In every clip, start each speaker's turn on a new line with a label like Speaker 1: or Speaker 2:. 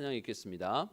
Speaker 1: 찬양 읽겠습니다.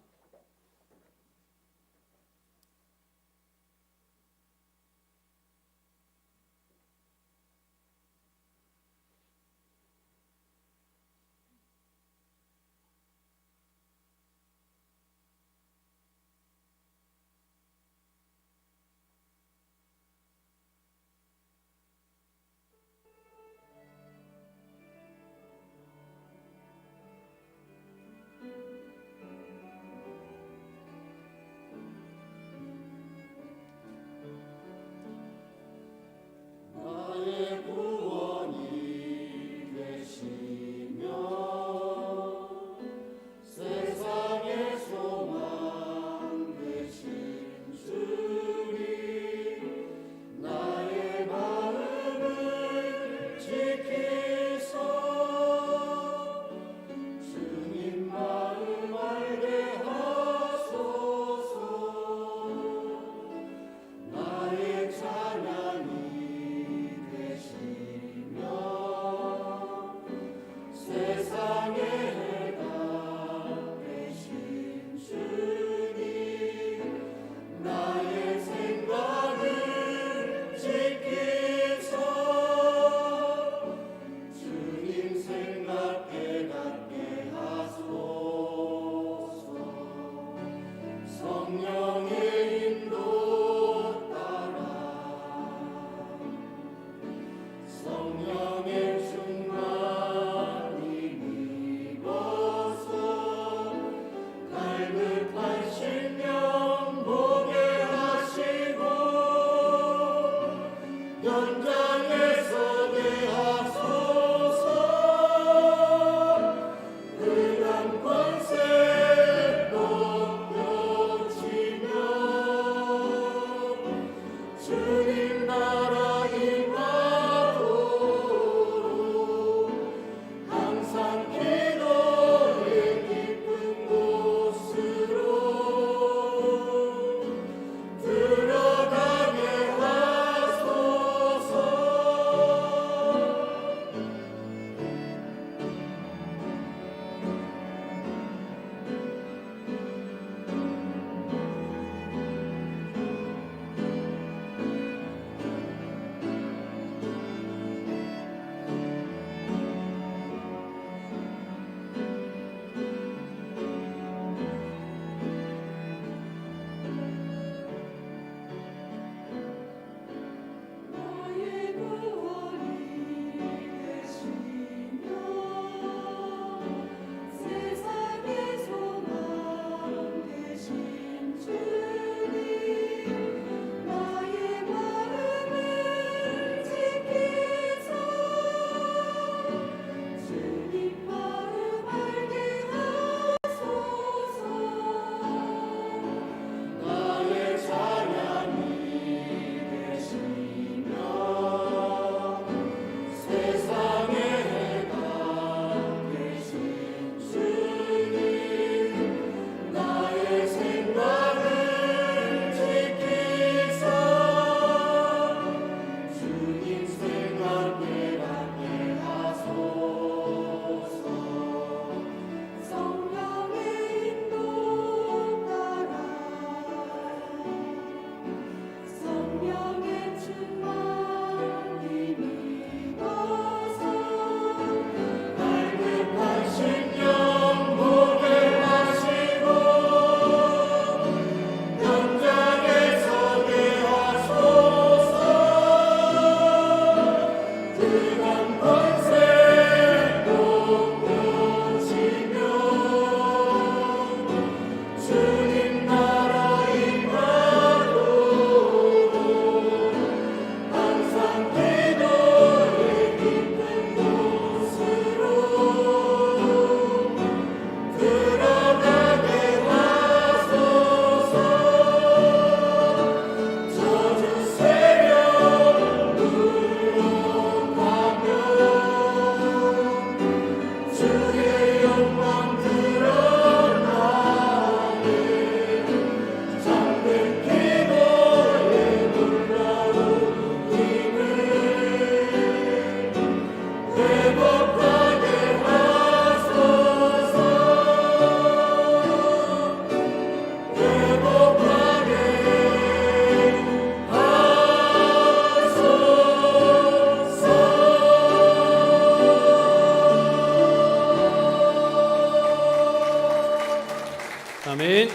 Speaker 1: 아멘.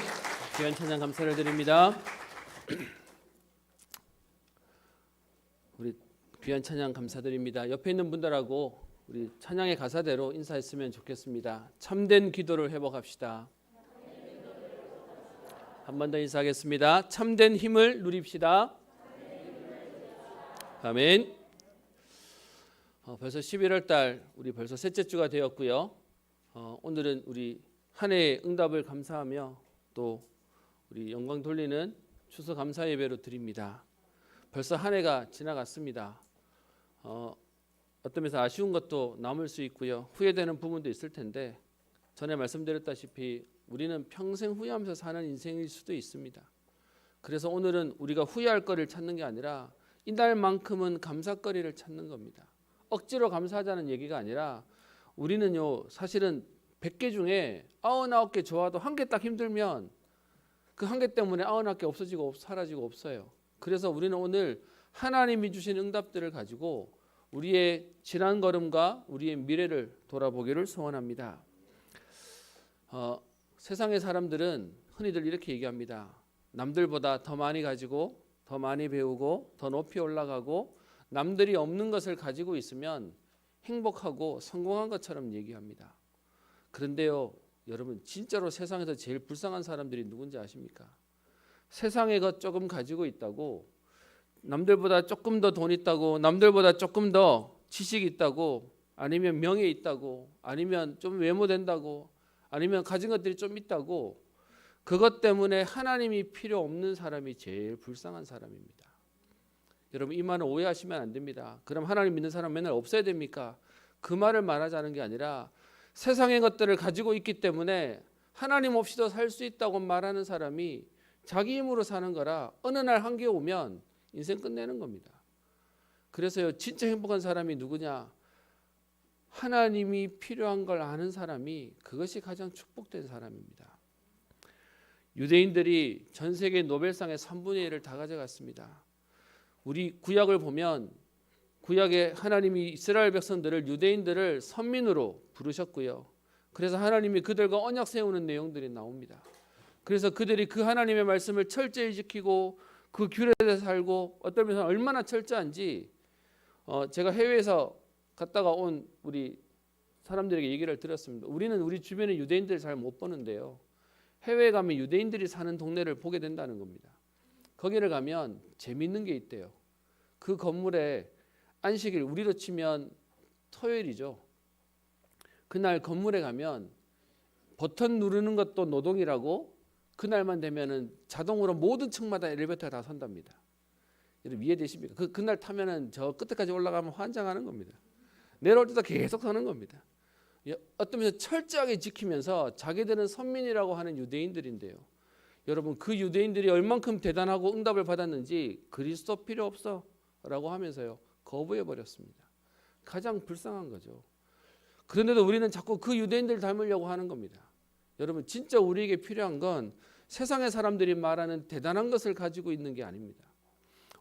Speaker 1: 귀한 찬양 감사를 드립니다. 우리 귀한 찬양 감사드립니다. 옆에 있는 분들하고 우리 찬양의 가사대로 인사했으면 좋겠습니다. 참된 기도를 회복합시다. 한 번 더 인사하겠습니다. 참된 힘을 누립시다. 아멘. 벌써 11월 달 우리 벌써 셋째 주가 되었고요. 오늘은 우리 한 해의 응답을 감사하며 또 우리 영광 돌리는 추수 감사 예배로 드립니다. 벌써 한 해가 지나갔습니다. 어떤 면에서 아쉬운 것도 남을 수 있고요. 후회되는 부분도 있을 텐데 전에 말씀드렸다시피 우리는 평생 후회하면서 사는 인생일 수도 있습니다. 그래서 오늘은 우리가 후회할 거리를 찾는 게 아니라 이날만큼은 감사거리를 찾는 겁니다. 억지로 감사하자는 얘기가 아니라 우리는요 사실은 100개 중에 99개 좋아도 한 개 딱 힘들면 그 한 개 때문에 99개 없어지고 사라지고 없어요. 그래서 우리는 오늘 하나님이 주신 응답들을 가지고 우리의 지난 걸음과 우리의 미래를 돌아보기를 소원합니다. 세상의 사람들은 흔히들 이렇게 얘기합니다. 남들보다 더 많이 가지고 더 많이 배우고 더 높이 올라가고 남들이 없는 것을 가지고 있으면 행복하고 성공한 것처럼 얘기합니다. 그런데요 여러분 진짜로 세상에서 제일 불쌍한 사람들이 누군지 아십니까? 세상에 것 조금 가지고 있다고 남들보다 조금 더 돈 있다고 남들보다 조금 더 지식이 있다고 아니면 명예 있다고 아니면 좀 외모 된다고 아니면 가진 것들이 좀 있다고 그것 때문에 하나님이 필요 없는 사람이 제일 불쌍한 사람입니다. 여러분 이 말은 오해하시면 안 됩니다. 그럼 하나님 믿는 사람 맨날 없어야 됩니까? 그 말을 말하자는 게 아니라 세상의 것들을 가지고 있기 때문에 하나님 없이도 살 수 있다고 말하는 사람이 자기 힘으로 사는 거라 어느 날 한계 오면 인생 끝내는 겁니다. 그래서요 진짜 행복한 사람이 누구냐? 하나님이 필요한 걸 아는 사람이 그것이 가장 축복된 사람입니다. 유대인들이 전 세계 노벨상의 3분의 1을 다 가져갔습니다. 우리 구약을 보면 구약에 하나님이 이스라엘 백성들을 유대인들을 선민으로 부르셨고요. 그래서 하나님이 그들과 언약 세우는 내용들이 나옵니다. 그래서 그들이 그 하나님의 말씀을 철저히 지키고 그 규례에 살고 어떤 면에서 얼마나 철저한지 제가 해외에서 갔다가 온 우리 사람들에게 얘기를 들었습니다. 우리는 우리 주변에 유대인들을 잘 못 보는데요. 해외에 가면 유대인들이 사는 동네를 보게 된다는 겁니다. 거기를 가면 재밌는 게 있대요. 그 건물에 안식일 우리로 치면 토요일이죠. 그날 건물에 가면 버튼 누르는 것도 노동이라고 그날만 되면은 자동으로 모든 층마다 엘리베이터가 다 선답니다. 여러분 이해되십니까? 그날 타면은 저 끝에까지 올라가면 환장하는 겁니다. 내려올 때도 계속 서는 겁니다. 어떤 면에서 철저하게 지키면서 자기들은 선민이라고 하는 유대인들인데요. 여러분 그 유대인들이 얼만큼 대단하고 응답을 받았는지 그리스도 필요 없어 라고 하면서요 거부해 버렸습니다. 가장 불쌍한 거죠. 그런데도 우리는 자꾸 그 유대인들을 닮으려고 하는 겁니다. 여러분 진짜 우리에게 필요한 건 세상의 사람들이 말하는 대단한 것을 가지고 있는 게 아닙니다.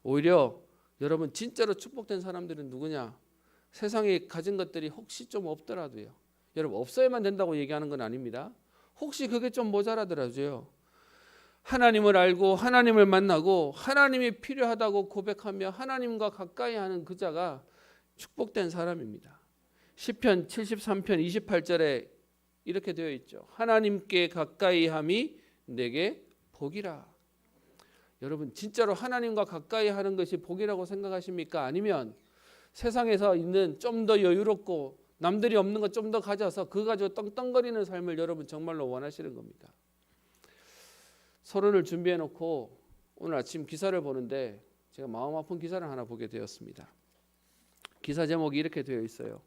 Speaker 1: 오히려 여러분 진짜로 축복된 사람들은 누구냐? 세상에 가진 것들이 혹시 좀 없더라도요. 여러분 없어야만 된다고 얘기하는 건 아닙니다. 혹시 그게 좀 모자라더라도요. 하나님을 알고 하나님을 만나고 하나님이 필요하다고 고백하며 하나님과 가까이 하는 그 자가 축복된 사람입니다. 시편 73편 28절에 이렇게 되어 있죠. 하나님께 가까이 함이 내게 복이라. 여러분 진짜로 하나님과 가까이 하는 것이 복이라고 생각하십니까? 아니면 세상에서 있는 좀 더 여유롭고 남들이 없는 것 좀 더 가져서 그거 가지고 떵떵거리는 삶을 여러분 정말로 원하시는 겁니까? 서론을 준비해 놓고 오늘 아침 기사를 보는데 제가 마음 아픈 기사를 하나 보게 되었습니다. 기사 제목이 이렇게 되어 있어요.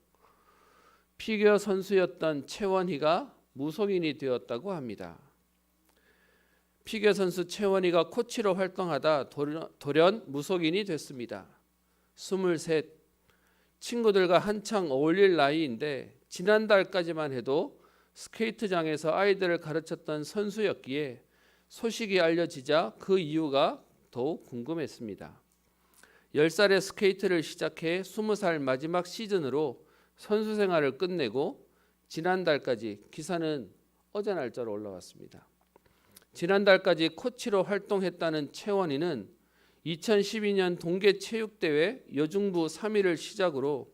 Speaker 1: 피겨 선수였던 최원희가 무속인이 되었다고 합니다. 피겨 선수 최원희가 코치로 활동하다 돌연 무속인이 됐습니다. 23 친구들과 한창 어울릴 나이인데 지난달까지만 해도 스케이트장에서 아이들을 가르쳤던 선수였기에 소식이 알려지자 그 이유가 더욱 궁금했습니다. 10살에 스케이트를 시작해 20살 마지막 시즌으로 선수 생활을 끝내고 지난달까지 기사는 어제 날짜로 올라왔습니다. 지난달까지 코치로 활동했다는 채원이는 2012년 동계체육대회 여중부 3위를 시작으로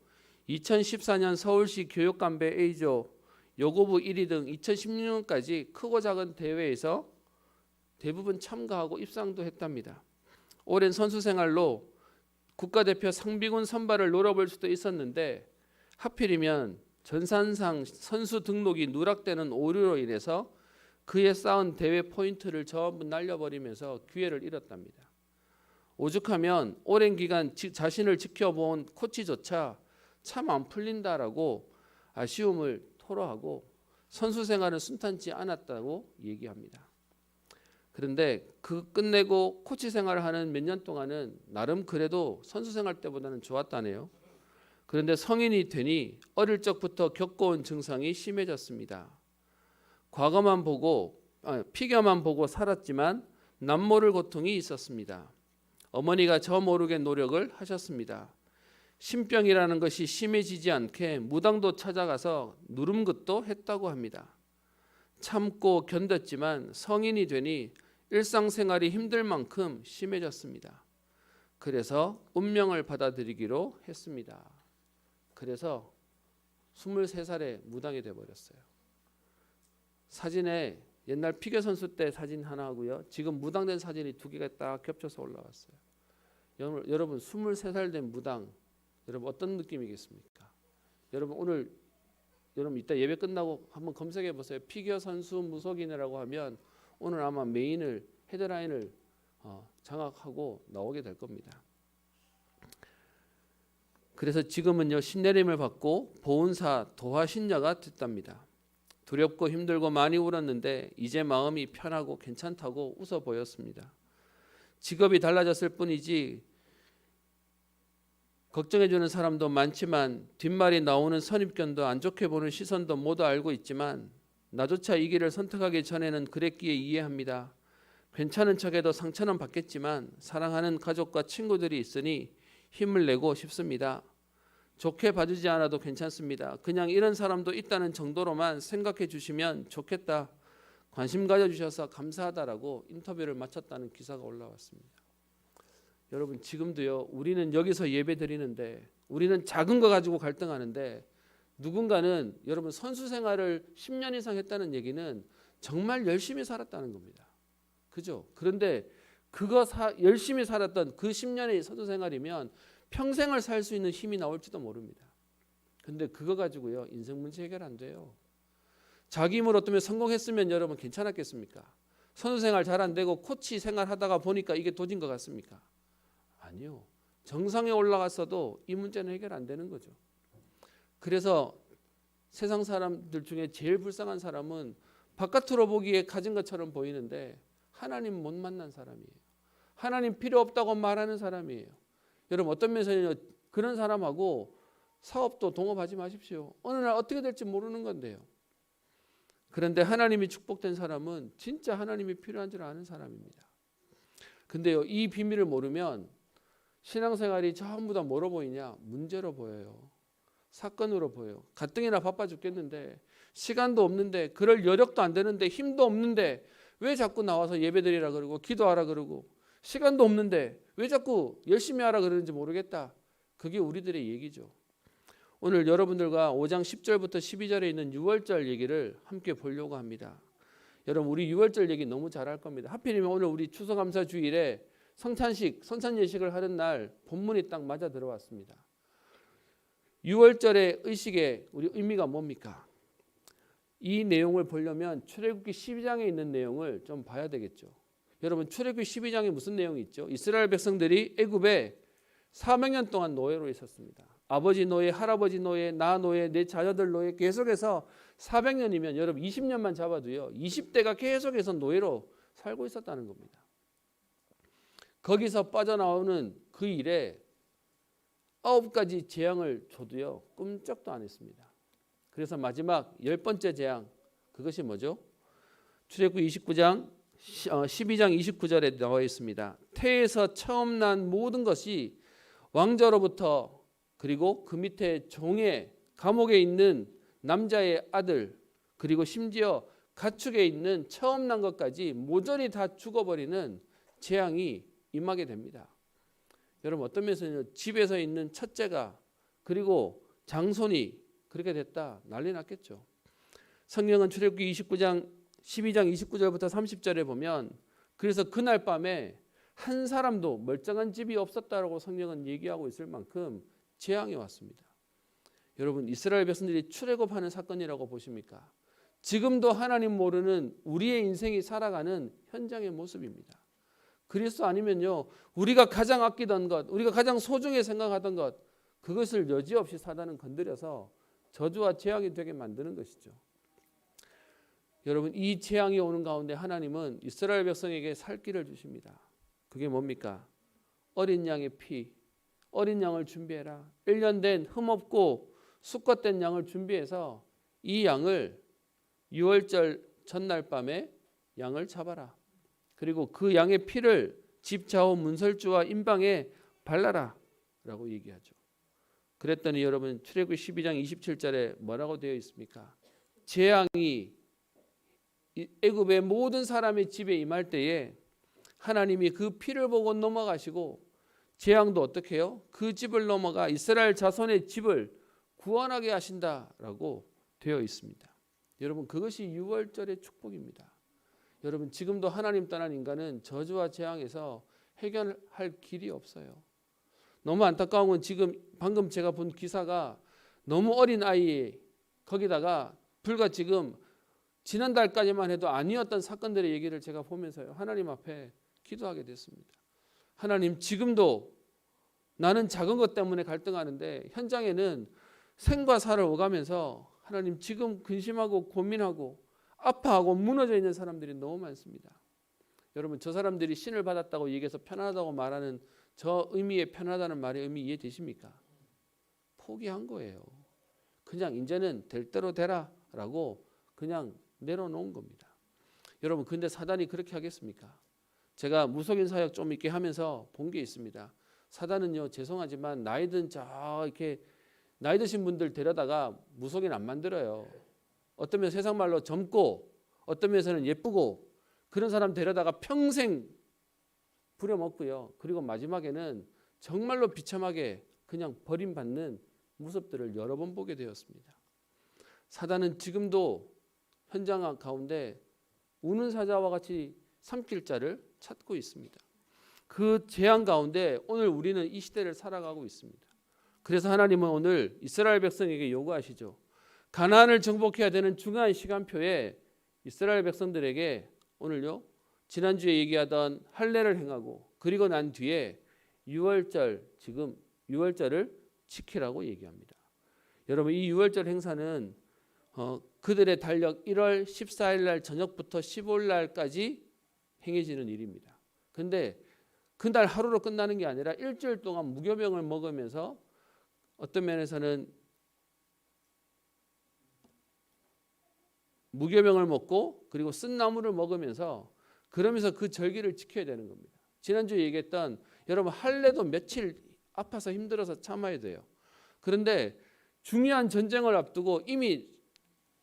Speaker 1: 2014년 서울시 교육감배 A조 여고부 1위 등 2016년까지 크고 작은 대회에서 대부분 참가하고 입상도 했답니다. 오랜 선수 생활로 국가대표 상비군 선발을 노려볼 수도 있었는데 하필이면 전산상 선수 등록이 누락되는 오류로 인해서 그에 쌓은 대회 포인트를 전부 날려버리면서 기회를 잃었답니다. 오죽하면 오랜 기간 자신을 지켜본 코치조차 참 안 풀린다라고 아쉬움을 토로하고 선수 생활은 순탄치 않았다고 얘기합니다. 그런데 그 끝내고 코치 생활을 하는 몇 년 동안은 나름 그래도 선수 생활 때보다는 좋았다네요. 그런데 성인이 되니 어릴 적부터 겪어온 증상이 심해졌습니다. 피겨만 보고 살았지만 남모를 고통이 있었습니다. 어머니가 저 모르게 노력을 하셨습니다. 신병이라는 것이 심해지지 않게 무당도 찾아가서 누름굿도 했다고 합니다. 참고 견뎠지만 성인이 되니 일상생활이 힘들 만큼 심해졌습니다. 그래서 운명을 받아들이기로 했습니다. 그래서 23살에 무당이 돼버렸어요. 사진에 옛날 피겨 선수 때 사진 하나 하고요. 지금 무당된 사진이 2개가 딱 겹쳐서 올라왔어요. 여러분 23살 된 무당, 여러분 어떤 느낌이겠습니까? 여러분 이따 예배 끝나고 한번 검색해 보세요. 피겨 선수 무속인이라고 하면 오늘 아마 메인을 헤드라인을 장악하고 나오게 될 겁니다. 그래서 지금은요 신내림을 받고 보은사 도화신녀가 됐답니다. 두렵고 힘들고 많이 울었는데 이제 마음이 편하고 괜찮다고 웃어 보였습니다. 직업이 달라졌을 뿐이지 걱정해주는 사람도 많지만 뒷말이 나오는 선입견도 안 좋게 보는 시선도 모두 알고 있지만 나조차 이 길을 선택하기 전에는 그랬기에 이해합니다. 괜찮은 척해도 상처는 받겠지만 사랑하는 가족과 친구들이 있으니 힘을 내고 싶습니다. 좋게 봐주지 않아도 괜찮습니다. 그냥 이런 사람도 있다는 정도로만 생각해 주시면 좋겠다. 관심 가져주셔서 감사하다라고 인터뷰를 마쳤다는 기사가 올라왔습니다. 여러분 지금도요 우리는 여기서 예배 드리는데 우리는 작은 거 가지고 갈등하는데 누군가는 여러분 선수 생활을 10년 이상 했다는 얘기는 정말 열심히 살았다는 겁니다. 그죠? 그런데 열심히 살았던 그 10년의 선수 생활이면 평생을 살 수 있는 힘이 나올지도 모릅니다. 근데 그거 가지고요 인생 문제 해결 안 돼요. 자기 힘으로 어쩌면 성공했으면 여러분 괜찮았겠습니까? 선수 생활 잘 안 되고 코치 생활 하다가 보니까 이게 도진 것 같습니까? 아니요. 정상에 올라갔어도 이 문제는 해결 안 되는 거죠. 그래서 세상 사람들 중에 제일 불쌍한 사람은 바깥으로 보기에 가진 것처럼 보이는데 하나님 못 만난 사람이에요. 하나님 필요 없다고 말하는 사람이에요. 여러분 어떤 면에서는 그런 사람하고 사업도 동업하지 마십시오. 어느 날 어떻게 될지 모르는 건데요. 그런데 하나님이 축복된 사람은 진짜 하나님이 필요한 줄 아는 사람입니다. 근데요 이 비밀을 모르면 신앙생활이 전부 다 뭐로 보이냐? 문제로 보여요. 사건으로 보여요. 가뜩이나 바빠 죽겠는데 시간도 없는데 그럴 여력도 안 되는데 힘도 없는데 왜 자꾸 나와서 예배드리라 그러고 기도하라 그러고 시간도 없는데 왜 자꾸 열심히 하라 그러는지 모르겠다. 그게 우리들의 얘기죠. 오늘 여러분들과 5장 10절부터 12절에 있는 6월절 얘기를 함께 보려고 합니다. 여러분 우리 6월절 얘기 너무 잘할 겁니다. 하필이면 오늘 우리 추수감사 주일에 성찬식, 선찬예식을 하는 날 본문이 딱 맞아 들어왔습니다. 6월절의 의식의 우리 의미가 뭡니까? 이 내용을 보려면 출애굽기 12장에 있는 내용을 좀 봐야 되겠죠. 여러분 출애굽기 12장에 무슨 내용이 있죠? 이스라엘 백성들이 애굽에 400년 동안 노예로 있었습니다. 아버지 노예, 할아버지 노예, 나 노예, 내 자녀들 노예 계속해서 400년이면 여러분 20년만 잡아도요 20대가 계속해서 노예로 살고 있었다는 겁니다. 거기서 빠져나오는 그 일에 9가지 재앙을 줘도요 꼼짝도 안 했습니다. 그래서 마지막 10번째 재앙 그것이 뭐죠? 출애굽기 12장 29절에 나와 있습니다. 태에서 처음 난 모든 것이 왕자로부터 그리고 그 밑에 종의 감옥에 있는 남자의 아들 그리고 심지어 가축에 있는 처음 난 것까지 모조리 다 죽어버리는 재앙이 임하게 됩니다. 여러분 어떤 면에서는 집에서 있는 첫째가 그리고 장손이 그렇게 됐다 난리 났겠죠. 성경은 출애굽기 12장 29절부터 30절에 보면 그래서 그날 밤에 한 사람도 멀쩡한 집이 없었다라고 성경은 얘기하고 있을 만큼 재앙이 왔습니다. 여러분 이스라엘 백성들이 출애굽하는 사건이라고 보십니까? 지금도 하나님 모르는 우리의 인생이 살아가는 현장의 모습입니다. 그리스도 아니면요 우리가 가장 아끼던 것, 우리가 가장 소중히 생각하던 것 그것을 여지없이 사단은 건드려서 저주와 재앙이 되게 만드는 것이죠. 여러분 이 재앙이 오는 가운데 하나님은 이스라엘 백성에게 살 길을 주십니다. 그게 뭡니까? 어린 양의 피, 어린 양을 준비해라. 1년 된 흠없고 수컷된 양을 준비해서 이 양을 6월절 전날 밤에 양을 잡아라. 그리고 그 양의 피를 집 좌우 문설주와 임방에 발라라 라고 얘기하죠. 그랬더니 여러분 출애굽기 12장 27절에 뭐라고 되어 있습니까? 재앙이 애굽의 모든 사람의 집에 임할 때에 하나님이 그 피를 보고 넘어가시고 재앙도 어떻게 해요? 그 집을 넘어가 이스라엘 자손의 집을 구원하게 하신다라고 되어 있습니다. 여러분 그것이 6월절의 축복입니다. 여러분 지금도 하나님 떠난 인간은 저주와 재앙에서 해결할 길이 없어요. 너무 안타까운 건 지금 방금 제가 본 기사가 너무 어린 아이 거기다가 불과 지금 지난달까지만 해도 아니었던 사건들의 얘기를 제가 보면서요 하나님 앞에 기도하게 됐습니다. 하나님 지금도 나는 작은 것 때문에 갈등하는데 현장에는 생과 사를 오가면서 하나님 지금 근심하고 고민하고 아파하고 무너져 있는 사람들이 너무 많습니다. 여러분 저 사람들이 신을 받았다고 얘기해서 편안하다고 말하는 저 의미의 편하다는 말의 의미 이해되십니까? 포기한 거예요. 그냥 이제는 될 대로 되라 라고 그냥 내려놓은 겁니다. 여러분 근데 사단이 그렇게 하겠습니까? 제가 무속인 사역 좀 있게 하면서 본 게 있습니다. 사단은요 죄송하지만 나이든 이렇게 나이 드신 분들 데려다가 무속인 안 만들어요. 어떤 면 세상 말로 젊고 어떤 면에서는 예쁘고 그런 사람 데려다가 평생 부려먹고요. 그리고 마지막에는 정말로 비참하게 그냥 버림받는 모습들을 여러 번 보게 되었습니다. 사단은 지금도 현장 가운데 우는 사자와 같이 삼킬 자를 찾고 있습니다. 그 재앙 가운데 오늘 우리는 이 시대를 살아가고 있습니다. 그래서 하나님은 오늘 이스라엘 백성에게 요구하시죠. 가나안을 정복해야 되는 중요한 시간표에 이스라엘 백성들에게 오늘요 지난주에 얘기하던 할례를 행하고 그리고 난 뒤에 6월절 지금 6월절을 지키라고 얘기합니다. 여러분 이 6월절 행사는 그들의 달력 1월 14일 날 저녁부터 15일 날까지 행해지는 일입니다. 근데 그날 하루로 끝나는 게 아니라 일주일 동안 무교병을 먹으면서 어떤 면에서는 무교병을 먹고 그리고 쓴 나무를 먹으면서 그러면서 그 절기를 지켜야 되는 겁니다. 지난주에 얘기했던 여러분 할례도 며칠 아파서 힘들어서 참아야 돼요. 그런데 중요한 전쟁을 앞두고 이미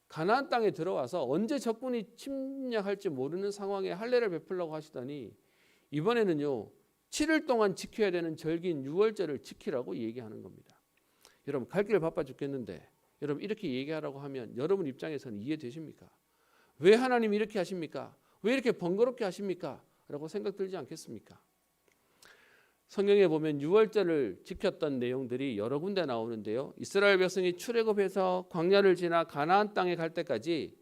Speaker 1: 가나안 땅에 들어와서 언제 적군이 침략할지 모르는 상황에 할례를 베풀려고 하시더니 이번에는요 7일 동안 지켜야 되는 절기인 6월절을 지키라고 얘기하는 겁니다. 여러분 갈 길 바빠 죽겠는데 여러분 이렇게 얘기하라고 하면 여러분 입장에서는 이해되십니까? 왜 하나님이 이렇게 하십니까? 왜 이렇게 번거롭게 하십니까? 라고 생각 들지 않겠습니까? 성경에 보면 6월절을 지켰던 내용들이 여러 군데 나오는데요. 이스라엘 백성이 출애굽해서 광야를 지나 가나안 땅에 갈 때까지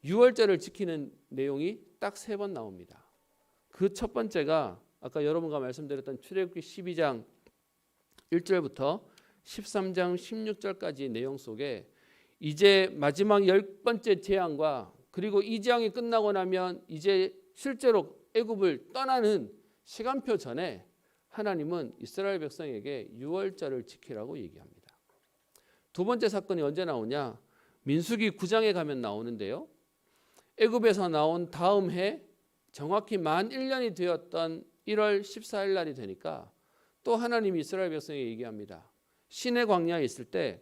Speaker 1: 6월절을 지키는 내용이 딱 3번 나옵니다. 그 첫 번째가 아까 여러분과 말씀드렸던 출애굽기 12장 1절부터 13장 16절까지 내용 속에 이제 마지막 10번째 재앙과 그리고 이 재앙이 끝나고 나면 이제 실제로 애굽을 떠나는 시간표 전에 하나님은 이스라엘 백성에게 6월절을 지키라고 얘기합니다. 두 번째 사건이 언제 나오냐? 민수기 9장에 가면 나오는데요. 애굽에서 나온 다음 해 정확히 만 1년이 되었던 1월 14일 날이 되니까 또 하나님이 이스라엘 백성에게 얘기합니다. 시내 광야에 있을 때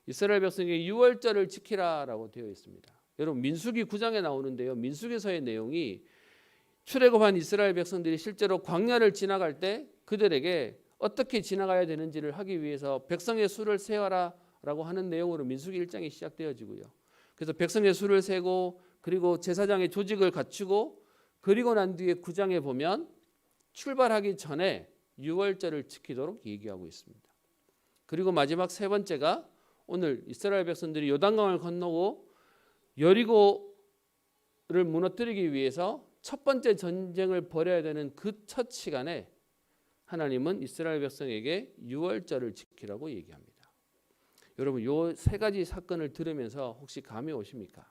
Speaker 1: 이스라엘 백성에게 6월절을 지키라라고 되어 있습니다. 여러분 민수기 9장에 나오는데요. 민수기서의 내용이 출애굽한 이스라엘 백성들이 실제로 광야를 지나갈 때 그들에게 어떻게 지나가야 되는지를 하기 위해서 백성의 수를 세어라라고 하는 내용으로 민수기 1장이 시작되어지고요. 그래서 백성의 수를 세고 그리고 제사장의 조직을 갖추고 그리고 난 뒤에 9장에 보면 출발하기 전에 유월절을 지키도록 얘기하고 있습니다. 그리고 마지막 세 번째가 오늘 이스라엘 백성들이 요단강을 건너고 여리고를 무너뜨리기 위해서 첫 번째 전쟁을 벌여야 되는 그 첫 시간에 하나님은 이스라엘 백성에게 유월절을 지키라고 얘기합니다. 여러분 요 세 가지 사건을 들으면서 혹시 감이 오십니까?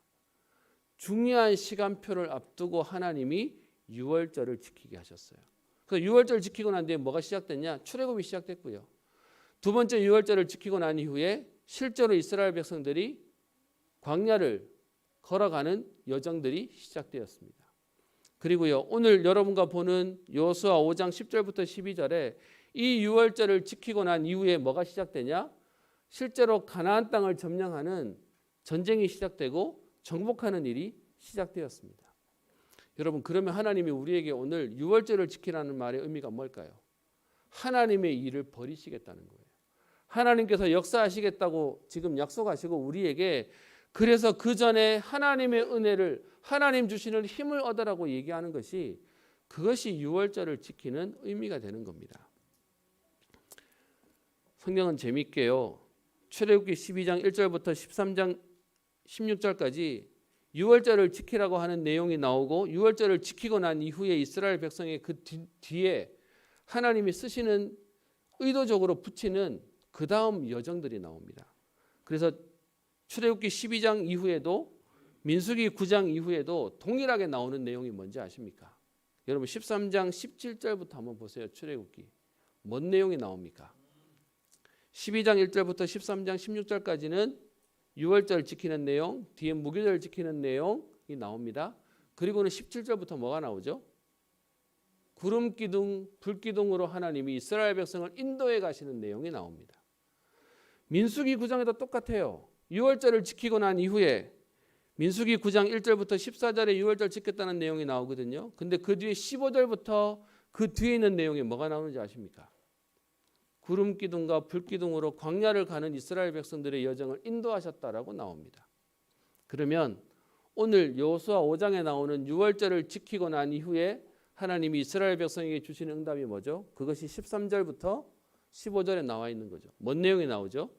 Speaker 1: 중요한 시간표를 앞두고 하나님이 유월절을 지키게 하셨어요. 그래서 유월절 지키고 난 뒤에 뭐가 시작됐냐? 출애굽이 시작됐고요. 두 번째 유월절을 지키고 난 이후에 실제로 이스라엘 백성들이 광야를 걸어가는 여정들이 시작되었습니다. 그리고요 오늘 여러분과 보는 여호수아 5장 10절부터 12절에 이 유월절을 지키고 난 이후에 뭐가 시작되냐? 실제로 가나안 땅을 점령하는 전쟁이 시작되고 정복하는 일이 시작되었습니다. 여러분 그러면 하나님이 우리에게 오늘 유월절을 지키라는 말의 의미가 뭘까요? 하나님의 일을 버리시겠다는 거예요. 하나님께서 역사하시겠다고 지금 약속하시고 우리에게 그래서 그 전에 하나님의 은혜를 하나님 주시는 힘을 얻으라고 얘기하는 것이 그것이 유월절을 지키는 의미가 되는 겁니다. 성경은 재미있게요. 출애굽기 12장 1절부터 13장 16절까지 유월절을 지키라고 하는 내용이 나오고 유월절을 지키고 난 이후에 이스라엘 백성의 그 뒤에 하나님이 쓰시는 의도적으로 붙이는 그 다음 여정들이 나옵니다. 그래서 출애굽기 12장 이후에도 민수기 9장 이후에도 동일하게 나오는 내용이 뭔지 아십니까? 여러분 13장 17절부터 한번 보세요. 출애굽기 뭔 내용이 나옵니까? 12장 1절부터 13장 16절까지는 유월절 지키는 내용, 뒤에 무교절 지키는 내용이 나옵니다. 그리고는 17절부터 뭐가 나오죠? 구름 기둥, 불 기둥으로 하나님이 이스라엘 백성을 인도해 가시는 내용이 나옵니다. 민수기 9장에도 똑같아요. 유월절을 지키고 난 이후에 민수기 9장 1절부터 14절에 유월절 지켰다는 내용이 나오거든요. 근데 그 뒤에 15절부터 그 뒤에 있는 내용이 뭐가 나오는지 아십니까? 구름 기둥과 불 기둥으로 광야를 가는 이스라엘 백성들의 여정을 인도하셨다라고 나옵니다. 그러면 오늘 여호수아 5장에 나오는 유월절을 지키고 난 이후에 하나님이 이스라엘 백성에게 주시는 응답이 뭐죠? 그것이 13절부터 15절에 나와 있는 거죠. 뭔 내용이 나오죠?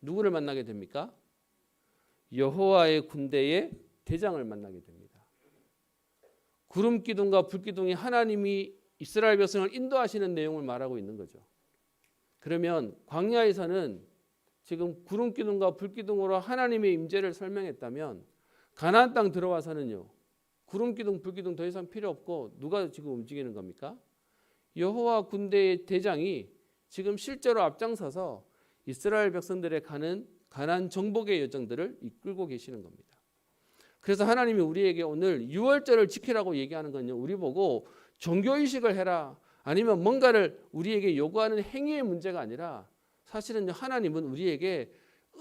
Speaker 1: 누구를 만나게 됩니까? 여호와의 군대의 대장을 만나게 됩니다. 구름 기둥과 불 기둥이 하나님이 이스라엘 백성을 인도하시는 내용을 말하고 있는 거죠. 그러면 광야에서는 지금 구름 기둥과 불 기둥으로 하나님의 임재를 설명했다면 가나안 땅 들어와서는요. 구름 기둥, 불 기둥 더 이상 필요 없고 누가 지금 움직이는 겁니까? 여호와 군대의 대장이 지금 실제로 앞장서서 이스라엘 백성들의 가는 가나안 정복의 여정들을 이끌고 계시는 겁니다. 그래서 하나님이 우리에게 오늘 유월절을 지키라고 얘기하는 건요. 우리 보고 종교의식을 해라. 아니면 뭔가를 우리에게 요구하는 행위의 문제가 아니라 사실은 하나님은 우리에게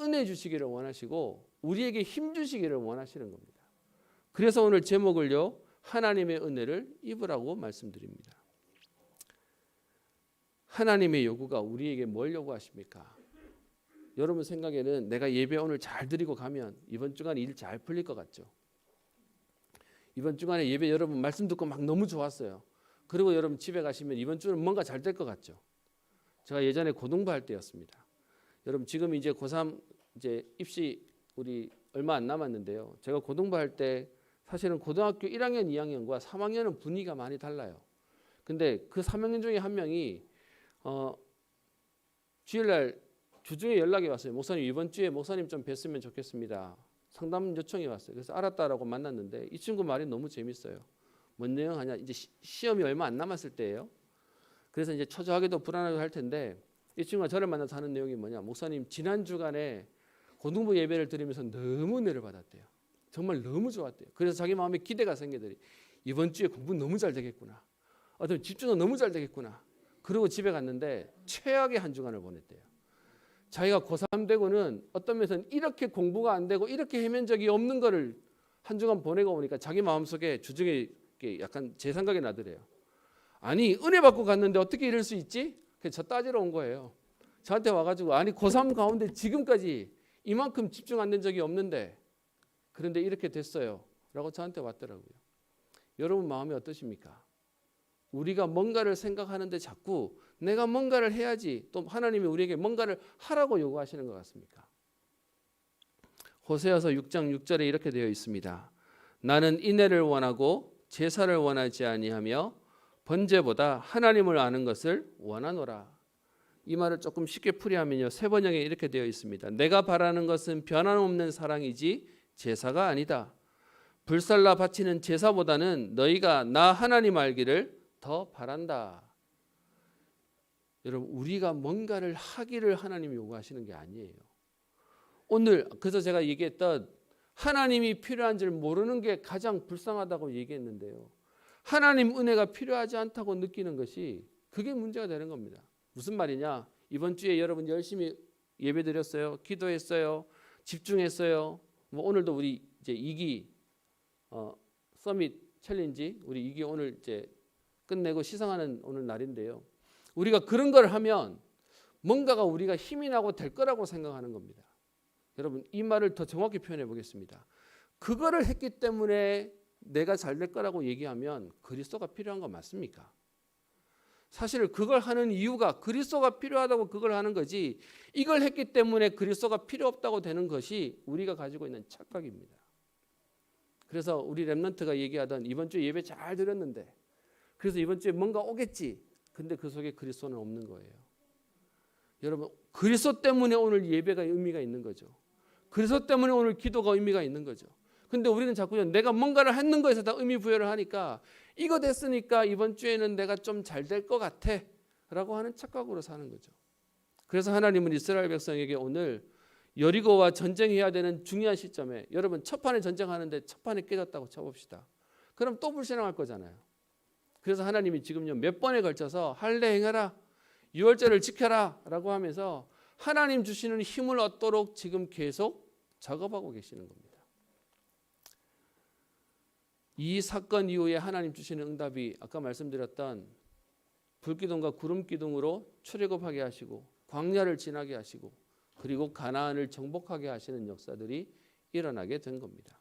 Speaker 1: 은혜 주시기를 원하시고 우리에게 힘 주시기를 원하시는 겁니다. 그래서 오늘 제목을요. 하나님의 은혜를 입으라고 말씀드립니다. 하나님의 요구가 우리에게 뭘 요구하십니까? 여러분 생각에는 내가 예배 오늘 잘 드리고 가면 이번 주간에 일 잘 풀릴 것 같죠? 이번 주간에 예배 여러분 말씀 듣고 막 너무 좋았어요. 그리고 여러분 집에 가시면 이번 주는 뭔가 잘 될 것 같죠? 제가 예전에 고등부 할 때였습니다. 여러분 지금 이제 고3 이제 입시 우리 얼마 안 남았는데요. 제가 고등부 할 때 사실은 고등학교 1학년, 2학년과 3학년은 분위기가 많이 달라요. 근데 그 3학년 중에 한 명이 주일날 주중에 연락이 왔어요. 목사님 이번 주에 목사님 좀 뵀으면 좋겠습니다. 상담 요청이 왔어요. 그래서 알았다라고 만났는데 이 친구 말이 너무 재밌어요. 뭔 내용 하냐? 이제 시험이 얼마 안 남았을 때예요. 그래서 이제 초조하게도 불안하기도 할 텐데 이 친구가 저를 만나서 하는 내용이 뭐냐? 목사님 지난 주간에 고등부 예배를 드리면서 너무 은혜를 받았대요. 정말 너무 좋았대요. 그래서 자기 마음에 기대가 생기더니 이번 주에 공부 너무 잘 되겠구나. 어떤 집중도 너무 잘 되겠구나. 그리고 집에 갔는데 최악의 한 주간을 보냈대요. 자기가 고3 되고는 어떤 면에서는 이렇게 공부가 안 되고 이렇게 헤맨 적이 없는 거를 한 주간 보내고 오니까 자기 마음속에 주중에 약간 제 생각이 나더래요. 아니 은혜 받고 갔는데 어떻게 이럴 수 있지? 그래서 저 따지러 온 거예요. 저한테 와가지고 아니 고3 가운데 지금까지 이만큼 집중 안 된 적이 없는데 그런데 이렇게 됐어요 라고 저한테 왔더라고요. 여러분 마음이 어떠십니까? 우리가 뭔가를 생각하는데 자꾸 내가 뭔가를 해야지 또 하나님이 우리에게 뭔가를 하라고 요구하시는 것 같습니까? 호세아서 6장 6절에 이렇게 되어 있습니다. 나는 인애를 원하고 제사를 원하지 아니하며 번제보다 하나님을 아는 것을 원하노라. 이 말을 조금 쉽게 풀이하면요. 세 번역에 이렇게 되어 있습니다. 내가 바라는 것은 변함없는 사랑이지 제사가 아니다. 불살라 바치는 제사보다는 너희가 나 하나님 알기를 더 바란다. 여러분 우리가 뭔가를 하기를 하나님이 요구하시는 게 아니에요. 오늘 그래서 제가 얘기했던 하나님이 필요한 줄 모르는 게 가장 불쌍하다고 얘기했는데요. 하나님 은혜가 필요하지 않다고 느끼는 것이 그게 문제가 되는 겁니다. 무슨 말이냐? 이번 주에 여러분 열심히 예배드렸어요. 기도했어요. 집중했어요. 뭐 오늘도 우리 이제 2기 서밋 챌린지 우리 2기 오늘 이제 끝내고 시상하는 오늘 날인데요. 우리가 그런 걸 하면 뭔가가 우리가 힘이 나고 될 거라고 생각하는 겁니다. 여러분 이 말을 더 정확히 표현해 보겠습니다. 그거를 했기 때문에 내가 잘 될 거라고 얘기하면 그리스도가 필요한 거 맞습니까? 사실 그걸 하는 이유가 그리스도가 필요하다고 그걸 하는 거지 이걸 했기 때문에 그리스도가 필요 없다고 되는 것이 우리가 가지고 있는 착각입니다. 그래서 우리 렘넌트가 얘기하던 이번 주에 예배 잘 드렸는데 그래서 이번 주에 뭔가 오겠지. 근데 그 속에 그리스도는 없는 거예요. 여러분 그리스도 때문에 오늘 예배가 의미가 있는 거죠. 그리스도 때문에 오늘 기도가 의미가 있는 거죠. 근데 우리는 자꾸 내가 뭔가를 하는 거에서 다 의미 부여를 하니까 이거 됐으니까 이번 주에는 내가 좀 잘 될 것 같아 라고 하는 착각으로 사는 거죠. 그래서 하나님은 이스라엘 백성에게 오늘 여리고와 전쟁해야 되는 중요한 시점에 여러분 첫 판에 전쟁하는데 첫 판에 깨졌다고 쳐봅시다. 그럼 또 불신앙할 거잖아요. 그래서 하나님이 지금요 몇 번에 걸쳐서 할례 행하라, 유월절을 지켜라 라고 하면서 하나님 주시는 힘을 얻도록 지금 계속 작업하고 계시는 겁니다. 이 사건 이후에 하나님 주시는 응답이 아까 말씀드렸던 불기둥과 구름기둥으로 출애굽하게 하시고 광야를 지나게 하시고 그리고 가나안을 정복하게 하시는 역사들이 일어나게 된 겁니다.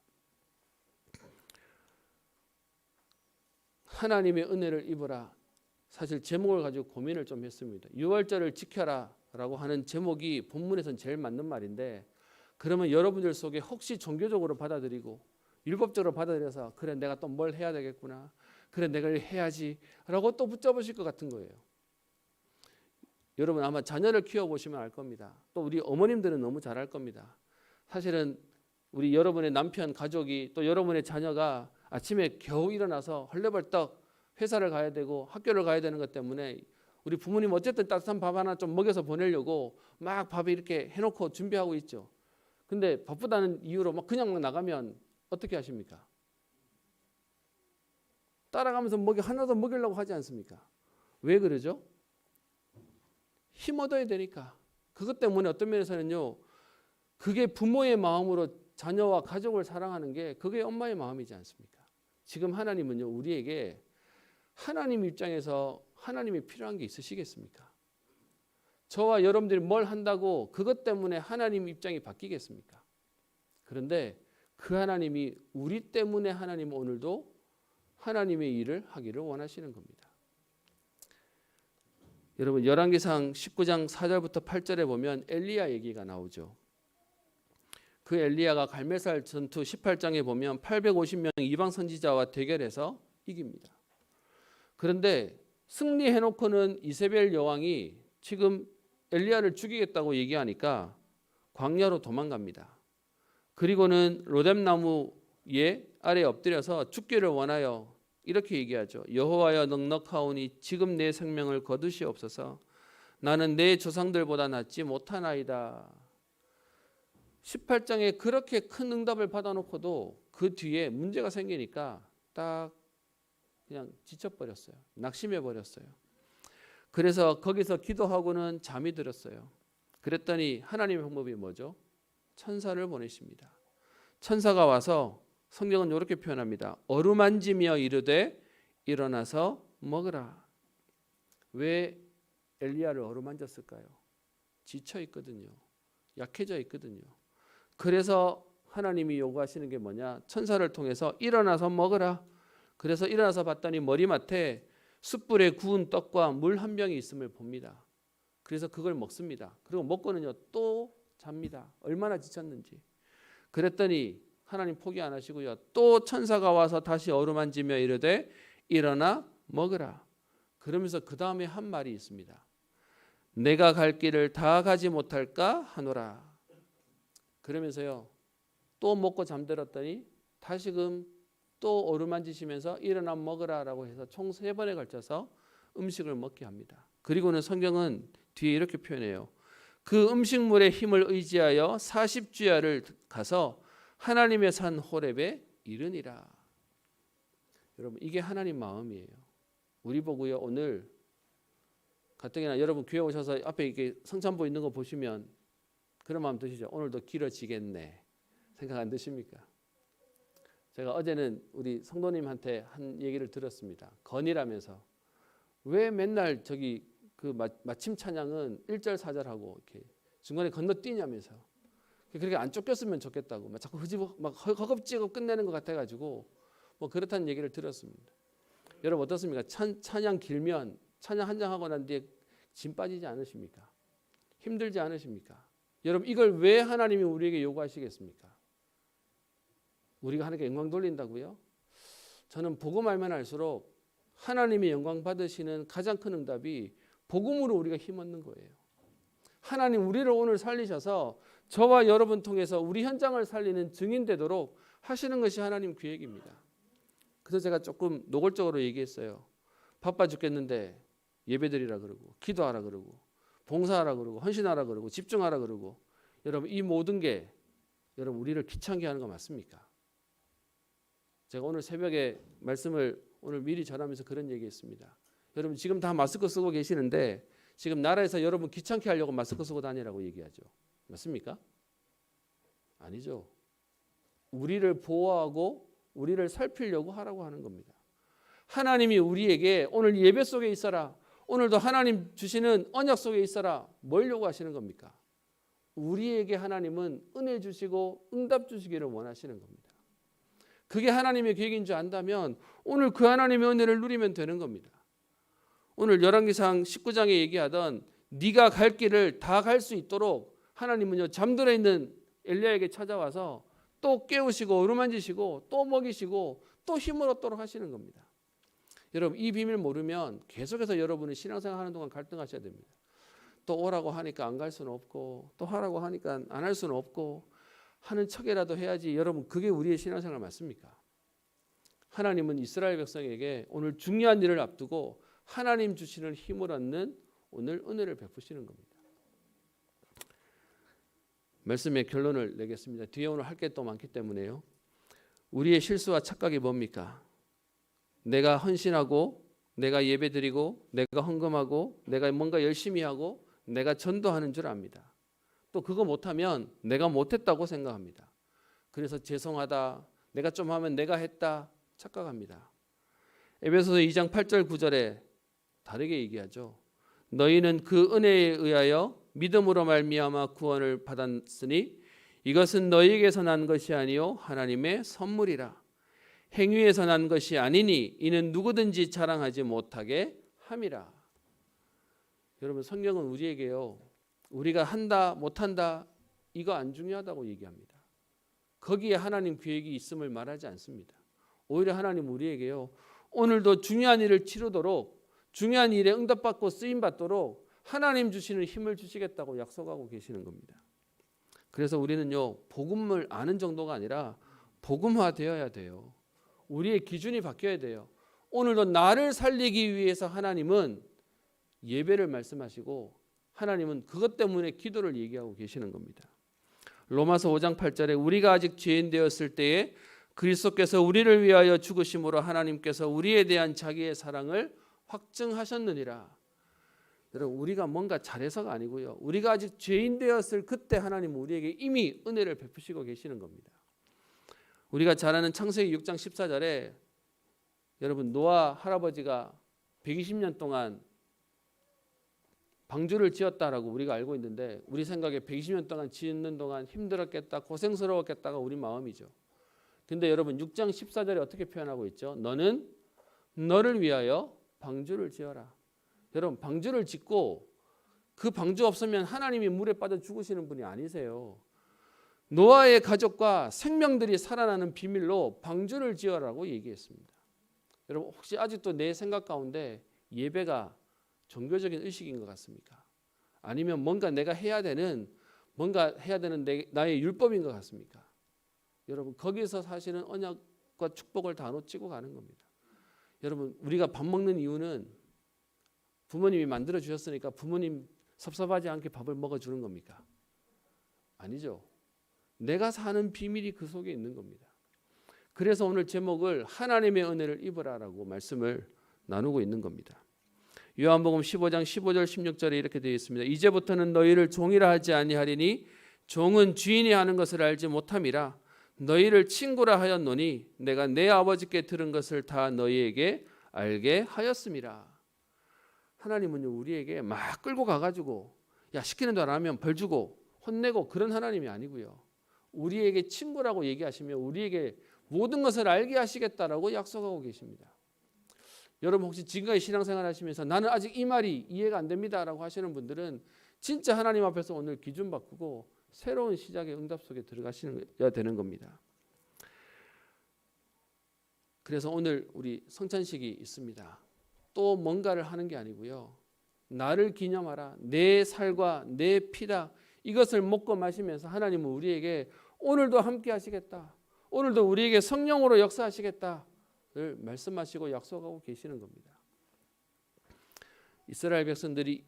Speaker 1: 하나님의 은혜를 입어라. 사실 제목을 가지고 고민을 좀 했습니다. 유월절을 지켜라 라고 하는 제목이 본문에서는 제일 맞는 말인데 그러면 여러분들 속에 혹시 종교적으로 받아들이고 율법적으로 받아들여서 그래 내가 또 뭘 해야 되겠구나. 그래 내가 해야지 라고 또 붙잡으실 것 같은 거예요. 여러분 아마 자녀를 키워보시면 알 겁니다. 또 우리 어머님들은 너무 잘 알 겁니다. 사실은 우리 여러분의 남편, 가족이 또 여러분의 자녀가 아침에 겨우 일어나서 헐레벌떡 회사를 가야 되고 학교를 가야 되는 것 때문에 우리 부모님 어쨌든 따뜻한 밥 하나 좀 먹여서 보내려고 막 밥을 이렇게 해놓고 준비하고 있죠. 근데 바쁘다는 이유로 막 그냥 막 나가면 어떻게 하십니까? 따라가면서 하나도 먹이려고 하지 않습니까? 왜 그러죠? 힘 얻어야 되니까. 그것 때문에 어떤 면에서는요. 그게 부모의 마음으로 자녀와 가족을 사랑하는 게 그게 엄마의 마음이지 않습니까? 지금 하나님은요. 우리에게 하나님 입장에서 하나님이 필요한 게 있으시겠습니까? 저와 여러분들이 뭘 한다고 그것 때문에 하나님 입장이 바뀌겠습니까? 그런데 그 하나님이 우리 때문에 하나님은 오늘도 하나님의 일을 하기를 원하시는 겁니다. 여러분 열왕기상 19장 4절부터 8절에 보면 엘리야 얘기가 나오죠. 그 엘리야가 갈멜살 전투 18장에 보면 850명 이방 선지자와 대결해서 이깁니다. 그런데 승리해놓고는 이세벨 여왕이 지금 엘리야를 죽이겠다고 얘기하니까 광야로 도망갑니다. 그리고는 로뎀나무에 아래에 엎드려서 죽기를 원하여 이렇게 얘기하죠. 여호와여 넉넉하오니 지금 내 생명을 거두시옵소서. 나는 내 조상들보다 낫지 못하나이다. 18장에 그렇게 큰 응답을 받아놓고도 그 뒤에 문제가 생기니까 딱 그냥 지쳐버렸어요. 낙심해버렸어요. 그래서 거기서 기도하고는 잠이 들었어요. 그랬더니 하나님의 방법이 뭐죠? 천사를 보내십니다. 천사가 와서 성경은 이렇게 표현합니다. 어루만지며 이르되 일어나서 먹으라. 왜 엘리야를 어루만졌을까요? 지쳐 있거든요. 약해져 있거든요. 그래서 하나님이 요구하시는 게 뭐냐? 천사를 통해서 일어나서 먹으라. 그래서 일어나서 봤더니 머리맡에 숯불에 구운 떡과 물 한 병이 있음을 봅니다. 그래서 그걸 먹습니다. 그리고 먹고는요 또 잡니다. 얼마나 지쳤는지. 그랬더니 하나님 포기 안 하시고요. 또 천사가 와서 다시 어루만지며 이르되 일어나 먹으라. 그러면서 그 다음에 한 말이 있습니다. 내가 갈 길을 다 가지 못할까 하노라. 그러면서요 또 먹고 잠들었더니 다시금 또 어루만지시면서 일어나 먹으라라고 해서 총 3번에 걸쳐서 음식을 먹게 합니다. 그리고는 성경은 뒤에 이렇게 표현해요. 그 음식물의 힘을 의지하여 40주야를 가서 하나님의 산 호렙에 이르니라. 여러분 이게 하나님 마음이에요. 우리 보고요 오늘 가뜩이나 여러분 교회 오셔서 앞에 이렇게 성찬보 있는 거 보시면 그런 마음 드시죠? 오늘도 길어지겠네 생각 안 드십니까? 제가 어제는 우리 성도님한테 한 얘기를 들었습니다. 건이라면서 왜 맨날 저기 그 마침 찬양은 1절 4절하고 이렇게 중간에 건너뛰냐면서 그렇게 안 쫓겼으면 좋겠다고 막 자꾸 막 허겁지겁 끝내는 것 같아가지고 뭐 그렇다는 얘기를 들었습니다. 여러분 어떻습니까? 찬양 길면 찬양 한 장 하고 난 뒤에 짐 빠지지 않으십니까? 힘들지 않으십니까? 여러분 이걸 왜 하나님이 우리에게 요구하시겠습니까? 우리가 하나님께 영광 돌린다고요? 저는 복음 알면 알수록 하나님이 영광 받으시는 가장 큰 응답이 복음으로 우리가 힘얻는 거예요. 하나님 우리를 오늘 살리셔서 저와 여러분 통해서 우리 현장을 살리는 증인 되도록 하시는 것이 하나님 계획입니다. 그래서 제가 조금 노골적으로 얘기했어요. 바빠 죽겠는데 예배드리라 그러고 기도하라 그러고 봉사하라 그러고 헌신하라 그러고 집중하라 그러고 여러분 이 모든 게 여러분 우리를 귀찮게 하는 거 맞습니까? 제가 오늘 새벽에 말씀을 오늘 미리 전하면서 그런 얘기했습니다. 여러분 지금 다 마스크 쓰고 계시는데 지금 나라에서 여러분 귀찮게 하려고 마스크 쓰고 다니라고 얘기하죠. 맞습니까? 아니죠. 우리를 보호하고 우리를 살피려고 하라고 하는 겁니다. 하나님이 우리에게 오늘 예배 속에 있어라. 오늘도 하나님 주시는 언약 속에 있어라. 뭘 요구하시는 겁니까? 우리에게 하나님은 은혜 주시고 응답 주시기를 원하시는 겁니다. 그게 하나님의 계획인 줄 안다면 오늘 그 하나님의 은혜를 누리면 되는 겁니다. 오늘 열왕기상 19장에 얘기하던 네가 갈 길을 다 갈 수 있도록 하나님은요 잠들어 있는 엘리야에게 찾아와서 또 깨우시고 어루만지시고 또 먹이시고 또 힘을 얻도록 하시는 겁니다. 여러분 이 비밀 모르면 계속해서 여러분이 신앙생활 하는 동안 갈등하셔야 됩니다. 또 오라고 하니까 안 갈 수는 없고 또 하라고 하니까 안 할 수는 없고 하는 척이라도 해야지. 여러분 그게 우리의 신앙생활 맞습니까? 하나님은 이스라엘 백성에게 오늘 중요한 일을 앞두고 하나님 주시는 힘을 얻는 오늘 은혜를 베푸시는 겁니다. 말씀의 결론을 내겠습니다. 뒤에 오늘 할 게 또 많기 때문에요. 우리의 실수와 착각이 뭡니까? 내가 헌신하고 내가 예배드리고 내가 헌금하고 내가 뭔가 열심히 하고 내가 전도하는 줄 압니다. 또 그거 못하면 내가 못했다고 생각합니다. 그래서 죄송하다, 내가 좀 하면 내가 했다 착각합니다. 에베소서 2장 8절 9절에 다르게 얘기하죠. 너희는 그 은혜에 의하여 믿음으로 말미암아 구원을 받았으니 이것은 너희에게서 난 것이 아니요 하나님의 선물이라. 행위에서 난 것이 아니니 이는 누구든지 자랑하지 못하게 함이라. 여러분 성경은 우리에게요 우리가 한다 못한다 이거 안 중요하다고 얘기합니다. 거기에 하나님 계획이 있음을 말하지 않습니다. 오히려 하나님 우리에게요 오늘도 중요한 일을 치르도록 중요한 일에 응답받고 쓰임받도록 하나님 주시는 힘을 주시겠다고 약속하고 계시는 겁니다. 그래서 우리는요 복음을 아는 정도가 아니라 복음화 되어야 돼요. 우리의 기준이 바뀌어야 돼요. 오늘도 나를 살리기 위해서 하나님은 예배를 말씀하시고 하나님은 그것 때문에 기도를 얘기하고 계시는 겁니다. 로마서 5장 8절에 우리가 아직 죄인 되었을 때에 그리스도께서 우리를 위하여 죽으심으로 하나님께서 우리에 대한 자기의 사랑을 확증하셨느니라. 여러분 우리가 뭔가 잘해서가 아니고요. 우리가 아직 죄인 되었을 그때 하나님은 우리에게 이미 은혜를 베푸시고 계시는 겁니다. 우리가 잘 아는 창세기 6장 14절에 여러분 노아 할아버지가 120년 동안 방주를 지었다라고 우리가 알고 있는데 우리 생각에 120년 동안 짓는 동안 힘들었겠다, 고생스러웠겠다가 우리 마음이죠. 근데 여러분 6장 14절에 어떻게 표현하고 있죠? 너는 너를 위하여 방주를 지어라. 여러분 방주를 짓고 그 방주 없으면 하나님이 물에 빠져 죽으시는 분이 아니세요. 노아의 가족과 생명들이 살아나는 비밀로 방주를 지어라고 얘기했습니다. 여러분 혹시 아직도 내 생각 가운데 예배가 종교적인 의식인 것 같습니까? 아니면 뭔가 내가 해야 되는 나의 율법인 것 같습니까? 여러분 거기서 사실은 언약과 축복을 다 놓치고 가는 겁니다. 여러분 우리가 밥 먹는 이유는 부모님이 만들어 주셨으니까 부모님 섭섭하지 않게 밥을 먹어주는 겁니까? 아니죠. 내가 사는 비밀이 그 속에 있는 겁니다. 그래서 오늘 제목을 하나님의 은혜를 입으라라고 말씀을 나누고 있는 겁니다. 요한복음 15장 15절 16절에 이렇게 되어 있습니다. 이제부터는 너희를 종이라 하지 아니하리니 종은 주인이 하는 것을 알지 못함이라. 너희를 친구라 하였노니 내가 내 아버지께 들은 것을 다 너희에게 알게 하였음이라. 하나님은요 우리에게 막 끌고 가가지고 야 시키는 대로 안 하면 벌 주고 혼내고 그런 하나님이 아니고요. 우리에게 친구라고 얘기하시며 우리에게 모든 것을 알게 하시겠다라고 약속하고 계십니다. 여러분 혹시 지금까지 신앙생활 하시면서 나는 아직 이 말이 이해가 안 됩니다라고 하시는 분들은 진짜 하나님 앞에서 오늘 기준 바꾸고 새로운 시작의 응답 속에 들어가셔야 되는 겁니다. 그래서 오늘 우리 성찬식이 있습니다. 또 뭔가를 하는 게 아니고요. 나를 기념하라. 내 살과 내 피다. 이것을 먹고 마시면서 하나님은 우리에게 오늘도 함께 하시겠다. 오늘도 우리에게 성령으로 역사하시겠다를 말씀하시고 약속하고 계시는 겁니다. 이스라엘 백성들이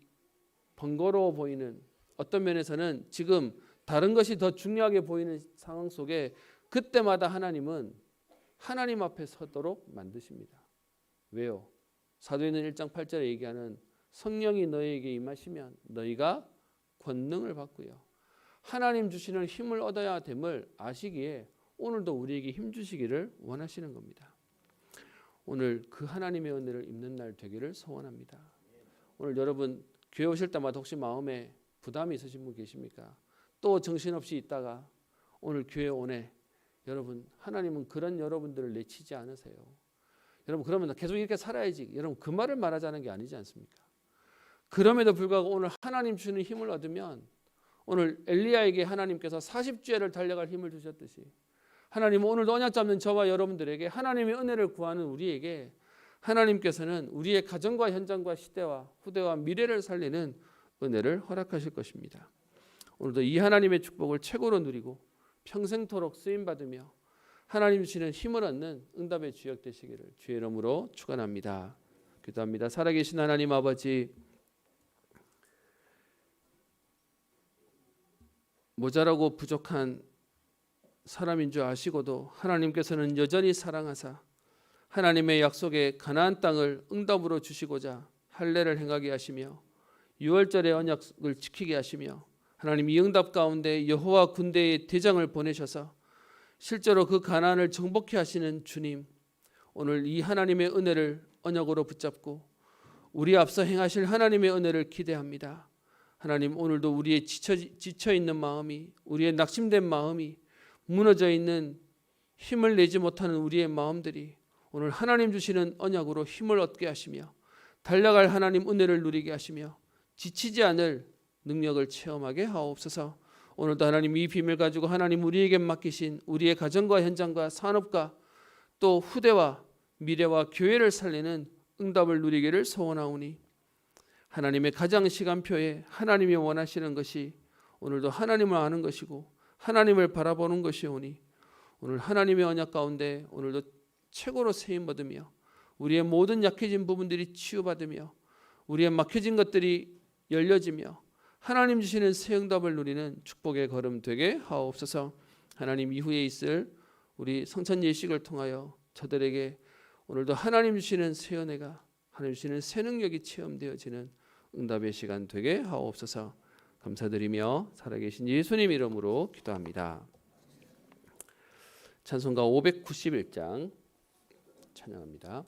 Speaker 1: 번거로워 보이는 어떤 면에서는 지금 다른 것이 더 중요하게 보이는 상황 속에 그때마다 하나님은 하나님 앞에 서도록 만드십니다. 왜요? 사도행전 1장 8절에 얘기하는 성령이 너희에게 임하시면 너희가 권능을 받고요. 하나님 주시는 힘을 얻어야 됨을 아시기에 오늘도 우리에게 힘 주시기를 원하시는 겁니다. 오늘 그 하나님의 은혜를 입는 날 되기를 소원합니다. 오늘 여러분 교회 오실 때마다 혹시 마음에 부담이 있으신 분 계십니까? 또 정신없이 있다가 오늘 교회 오네. 여러분 하나님은 그런 여러분들을 내치지 않으세요. 여러분 그러면 계속 이렇게 살아야지. 여러분 그 말을 말하자는 게 아니지 않습니까? 그럼에도 불구하고 오늘 하나님 주는 힘을 얻으면 오늘 엘리야에게 하나님께서 40주야를 달려갈 힘을 주셨듯이 하나님은 오늘도 언약 잡는 저와 여러분들에게 하나님의 은혜를 구하는 우리에게 하나님께서는 우리의 가정과 현장과 시대와 후대와 미래를 살리는 은혜를 허락하실 것입니다. 오늘도 이 하나님의 축복을 최고로 누리고 평생토록 쓰임받으며 하나님 주시는 힘을 얻는 응답의 주역 되시기를 주의 이름으로 축원합니다. 기도합니다. 살아계신 하나님 아버지, 모자라고 부족한 사람인 줄 아시고도 하나님께서는 여전히 사랑하사 하나님의 약속의 가나안 땅을 응답으로 주시고자 할례를 행하게 하시며 유월절의 언약을 지키게 하시며 하나님 이 응답 가운데 여호와 군대의 대장을 보내셔서 실제로 그 가나안을 정복케 하시는 주님, 오늘 이 하나님의 은혜를 언약으로 붙잡고 우리 앞서 행하실 하나님의 은혜를 기대합니다. 하나님 오늘도 우리의 지쳐 있는 마음이, 우리의 낙심된 마음이, 무너져 있는 힘을 내지 못하는 우리의 마음들이 오늘 하나님 주시는 언약으로 힘을 얻게 하시며 달려갈 하나님 은혜를 누리게 하시며 지치지 않을 능력을 체험하게 하옵소서. 오늘도 하나님 이 비밀 가지고 하나님 우리에게 맡기신 우리의 가정과 현장과 산업과 또 후대와 미래와 교회를 살리는 응답을 누리기를 소원하오니 하나님의 가장 시간표에 하나님이 원하시는 것이 오늘도 하나님을 아는 것이고 하나님을 바라보는 것이오니 오늘 하나님의 언약 가운데 오늘도 최고로 세임 받으며 우리의 모든 약해진 부분들이 치유받으며 우리의 막혀진 것들이 열려지며 하나님 주시는 새 응답을 누리는 축복의 걸음 되게 하옵소서. 하나님 이후에 있을 우리 성찬 예식을 통하여 저들에게 오늘도 하나님 주시는 새 은혜가, 하나님 주시는 새 능력이 체험되어지는 응답의 시간 되게 하옵소서. 감사드리며 살아계신 예수님 이름으로 기도합니다. 찬송가 591장 찬양합니다.